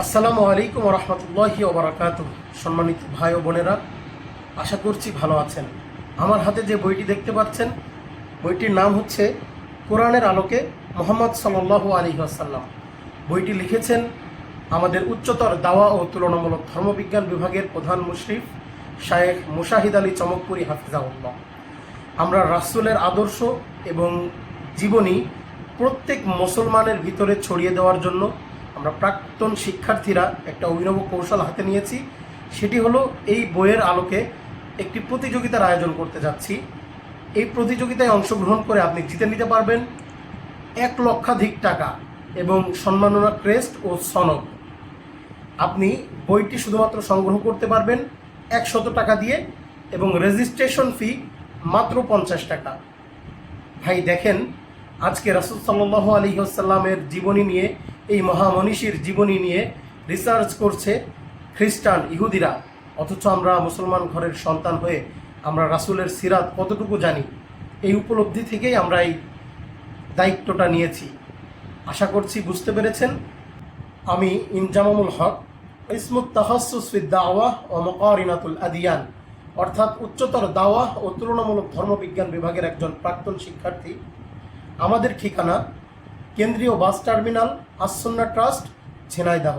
আসসালামু আলাইকুম রহমতুল্লাহি ওবরাকাতুহু। সম্মানিত ভাই ও বোনেরা, আশা করছি ভালো আছেন। আমার হাতে যে বইটি দেখতে পাচ্ছেন, বইটির নাম হচ্ছে কোরআনের আলোকে মুহাম্মদ সাল্লাল্লাহু আলাইহি ওয়াসাল্লাম। বইটি লিখেছেন আমাদের উচ্চতর দাওয়া ও তুলনামূলক ধর্মবিজ্ঞান বিভাগের প্রধান মুশরিফ শায়েখ মুশাহিদ আলী চমকপুরি হাফিজাহুল্লাহ। আমরা রাসূলের আদর্শ এবং জীবনী প্রত্যেক মুসলমানের ভিতরে ছড়িয়ে দেওয়ার জন্য আমরা প্রাক্তন শিক্ষার্থীরা একটা অভিনব কৌশল হাতে নিয়েছি। সেটি হলো এই বইয়ের আলোকে একটি প্রতিযোগিতার আয়োজন করতে যাচ্ছি। এই প্রতিযোগিতায় অংশগ্রহণ করে আপনি জিতে নিতে পারবেন 1,00,000 টাকা এবং সম্মাননা ক্রেস্ট ও সনদ। আপনি বইটি শুধুমাত্র সংগ্রহ করতে পারবেন 100 টাকা দিয়ে এবং রেজিস্ট্রেশন ফি মাত্র 50 টাকা। ভাই দেখেন, আজকে রাসূল সাল্লাল্লাহু আলাইহি ওয়াসাল্লামের জীবনী নিয়ে, এই মহামনীষীর জীবনী নিয়ে রিসার্চ করছে খ্রিস্টান ইহুদিরা, অথচ আমরা মুসলমান ঘরের সন্তান হয়ে আমরা রাসূলের সিরাত কতটুকু জানি, এই উপলব্ধি থেকেই আমরা এই দায়িত্বটা নিয়েছি। আশা করছি বুঝতে পেরেছেন। আমি ইনজামামুল হক, ইসমুত তাখাসসুস ফিদ দাওয়াহ ওয়া মুকারিনাতুল আদিয়ান, অর্থাৎ উচ্চতর দাওয়া ও তুলনামূলক ধর্মবিজ্ঞান বিভাগের একজন প্রাক্তন শিক্ষার্থী। আমাদের ঠিকানা কেন্দ্রীয় bus terminal, As Sunnah trust, Jhenaidah.